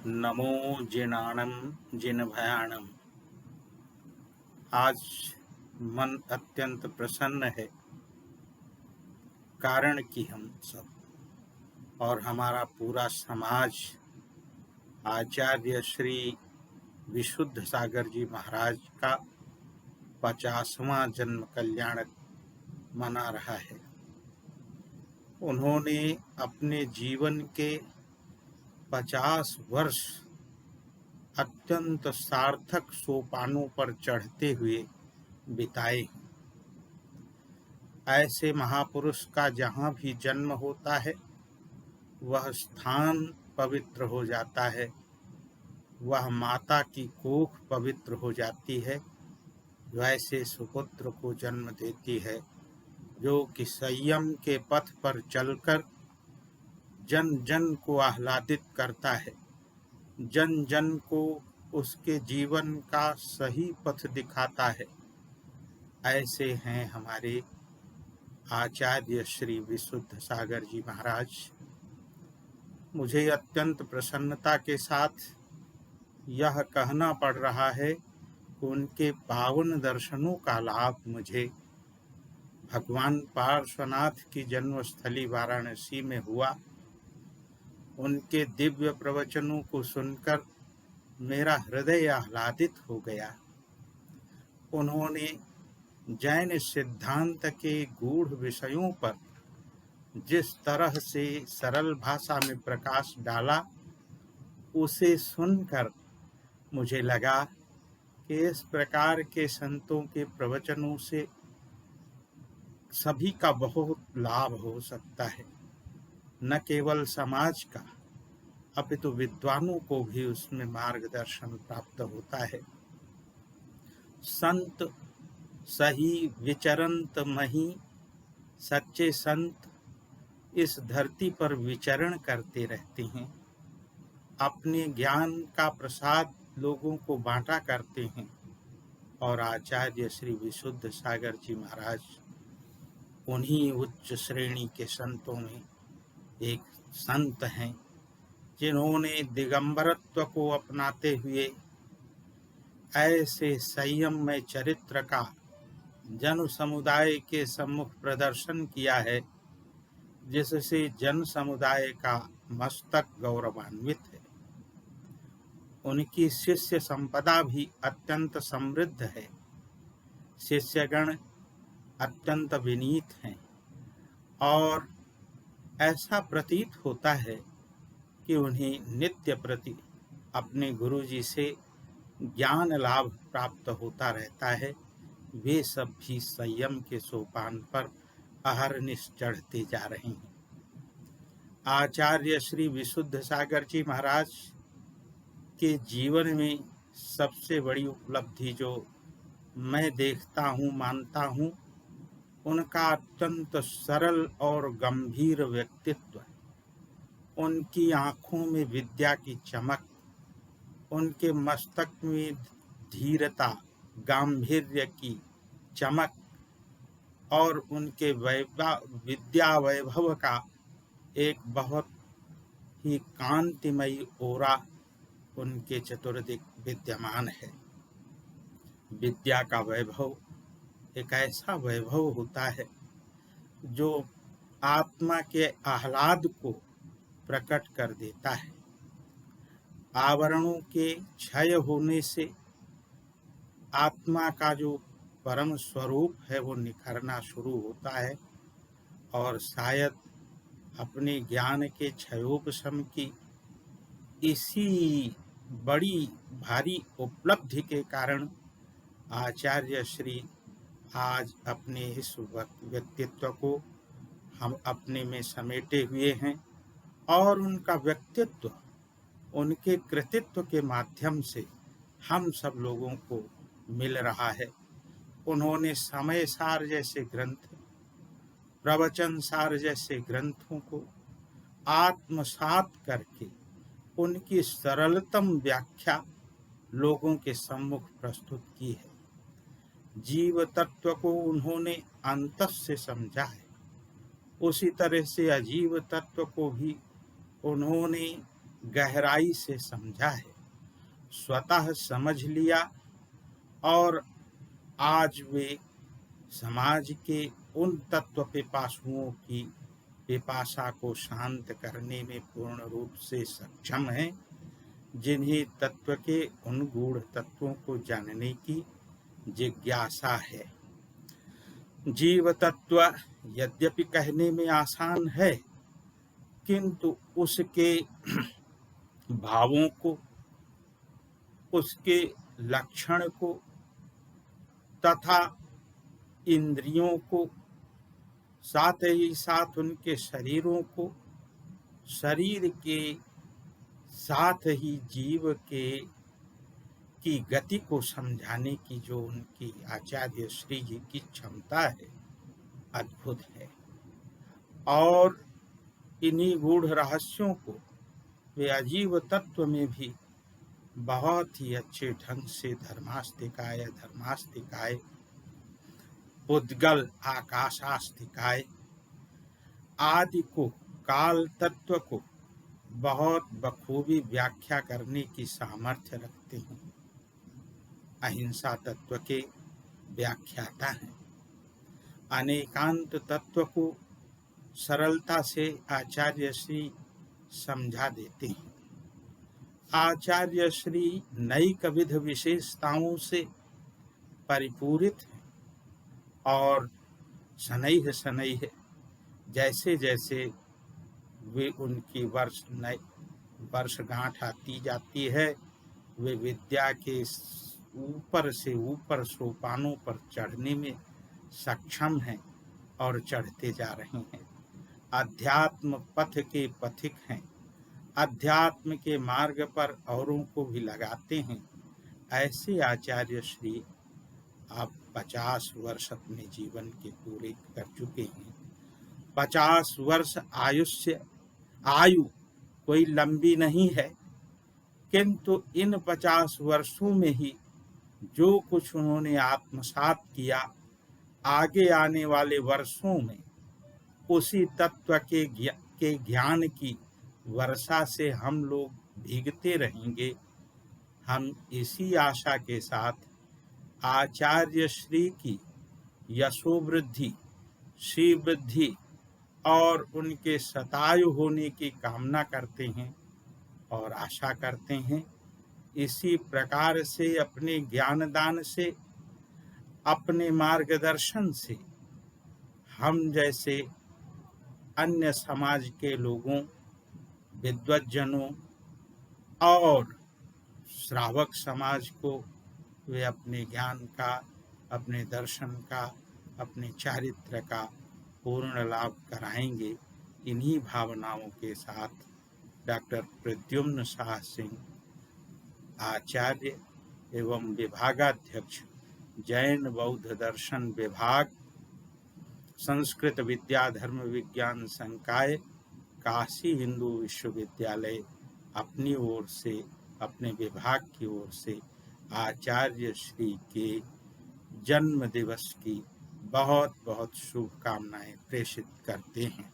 नमो जिनाणम जिन भयाणम। आज मन अत्यंत प्रसन्न है, कारण कि हम सब और हमारा पूरा समाज आचार्य श्री विशुद्ध सागर जी महाराज का 50वां जन्म कल्याण मना रहा है। उन्होंने अपने जीवन के 50 वर्ष अत्यंत सार्थक सोपानों पर चढ़ते हुए बिताए। ऐसे महापुरुष का जहाँ भी जन्म होता है वह स्थान पवित्र हो जाता है, वह माता की कोख पवित्र हो जाती है। वैसे सुपुत्र को जन्म देती है जो कि संयम के पथ पर चलकर जन जन को आह्लादित करता है, जन जन को उसके जीवन का सही पथ दिखाता है। ऐसे हैं हमारे आचार्य श्री विशुद्ध सागर जी महाराज। मुझे अत्यंत प्रसन्नता के साथ यह कहना पड़ रहा है कि उनके पावन दर्शनों का लाभ मुझे भगवान पार्श्वनाथ की जन्मस्थली वाराणसी में हुआ। उनके दिव्य प्रवचनों को सुनकर मेरा हृदय आह्लादित हो गया। उन्होंने जैन सिद्धांत के गूढ़ विषयों पर जिस तरह से सरल भाषा में प्रकाश डाला, उसे सुनकर मुझे लगा कि इस प्रकार के संतों के प्रवचनों से सभी का बहुत लाभ हो सकता है। न केवल समाज का अपितु विद्वानों को भी उसमें मार्गदर्शन प्राप्त होता है। संत सही विचरंत मही, सच्चे संत इस धरती पर विचरण करते रहते हैं, अपने ज्ञान का प्रसाद लोगों को बांटा करते हैं। और आचार्य श्री विशुद्ध सागर जी महाराज उन्हीं उच्च श्रेणी के संतों में एक संत हैं जिन्होंने दिगंबरत्व को अपनाते हुए ऐसे संयम में चरित्र का जन समुदाय के सम्मुख प्रदर्शन किया है जिससे जन समुदाय का मस्तक गौरवान्वित है। उनकी शिष्य संपदा भी अत्यंत समृद्ध है। शिष्यगण अत्यंत विनीत हैं और ऐसा प्रतीत होता है कि उन्हें नित्य प्रति अपने गुरुजी से ज्ञान लाभ प्राप्त होता रहता है। वे सब भी संयम के सोपान पर अहरनिश चढ़ते जा रहे हैं। आचार्य श्री विशुद्ध सागर जी महाराज के जीवन में सबसे बड़ी उपलब्धि जो मैं देखता हूँ, मानता हूँ, उनका अत्यंत सरल और गंभीर व्यक्तित्व। उनकी आँखों में विद्या की चमक, उनके मस्तक में धीरता, गांभीर्य की चमक और उनके विद्या वैभव का एक बहुत ही कांतिमयी ओरा उनके चतुर्दिक विद्यमान है। विद्या का वैभव एक ऐसा वैभव होता है जो आत्मा के आह्लाद को प्रकट कर देता है। आवरणों के क्षय होने से आत्मा का जो परम स्वरूप है वो निखरना शुरू होता है और शायद अपने ज्ञान के क्षयोपशम की इसी बड़ी भारी उपलब्धि के कारण आचार्य श्री आज अपने इस व्यक्तित्व को हम अपने में समेटे हुए हैं और उनका व्यक्तित्व उनके कृतित्व के माध्यम से हम सब लोगों को मिल रहा है। उन्होंने समय सार जैसे ग्रंथ, प्रवचन सार जैसे ग्रंथों को आत्मसात करके उनकी सरलतम व्याख्या लोगों के सम्मुख प्रस्तुत की है। जीव तत्व को उन्होंने अंतस से समझा है, उसी तरह से अजीव तत्व को भी उन्होंने गहराई से समझा है, स्वतः समझ लिया और आज वे समाज के उन तत्व पिपासुओं की पिपासा को शांत करने में पूर्ण रूप से सक्षम हैं, जिन्हें तत्व के उन गूढ़ तत्वों को जानने की जिज्ञासा है। जीव तत्व यद्यपि कहने में आसान है, किंतु उसके भावों को, उसके लक्षण को तथा इंद्रियों को, साथ ही साथ उनके शरीरों को, शरीर के साथ ही जीव के की गति को समझाने की जो उनकी आचार्य श्री जी की क्षमता है, अद्भुत है। और इन्हीं गूढ़ रहस्यों को वे अजीव तत्व में भी बहुत ही अच्छे ढंग से धर्मास्तिकाय, उद्गल, आकाशास्तिकाय आदि को, काल तत्व को बहुत बखूबी व्याख्या करने की सामर्थ्य रखते हैं। अहिंसा तत्व के व्याख्याता हैं। अनेकांत तत्व को सरलता से आचार्य श्री समझा देते हैं। आचार्य श्री नई विध विशेषताओं से परिपूरित हैं और शनैः शनैः जैसे जैसे वे उनकी वर्षगांठ आती जाती है, वे विद्या के ऊपर से ऊपर सोपानों पर चढ़ने में सक्षम हैं और चढ़ते जा रहे हैं। अध्यात्म पथ के पथिक हैं, अध्यात्म के मार्ग पर औरों को भी लगाते हैं। ऐसे आचार्य श्री आप 50 वर्ष अपने जीवन के पूरे कर चुके हैं। 50 वर्ष आयु कोई लंबी नहीं है, किंतु इन 50 वर्षों में ही जो कुछ उन्होंने आत्मसात किया, आगे आने वाले वर्षों में उसी तत्व के ज्ञान की वर्षा से हम लोग भीगते रहेंगे। हम इसी आशा के साथ आचार्य श्री की यशोवृद्धि, श्री वृद्धि और उनके शतायु होने की कामना करते हैं और आशा करते हैं। इसी प्रकार से अपने ज्ञानदान से, अपने मार्गदर्शन से हम जैसे अन्य समाज के लोगों, विद्वज्जनों और श्रावक समाज को वे अपने ज्ञान का, अपने दर्शन का, अपने चारित्र का पूर्ण लाभ कराएंगे। इन्हीं भावनाओं के साथ डॉक्टर प्रद्युम्न शाह सिंह, आचार्य एवं विभागाध्यक्ष, जैन बौद्ध दर्शन विभाग, संस्कृत विद्या धर्म विज्ञान संकाय, काशी हिंदू विश्वविद्यालय, अपनी ओर से, अपने विभाग की ओर से आचार्य श्री के जन्म दिवस की बहुत बहुत शुभकामनाएं प्रेषित करते हैं।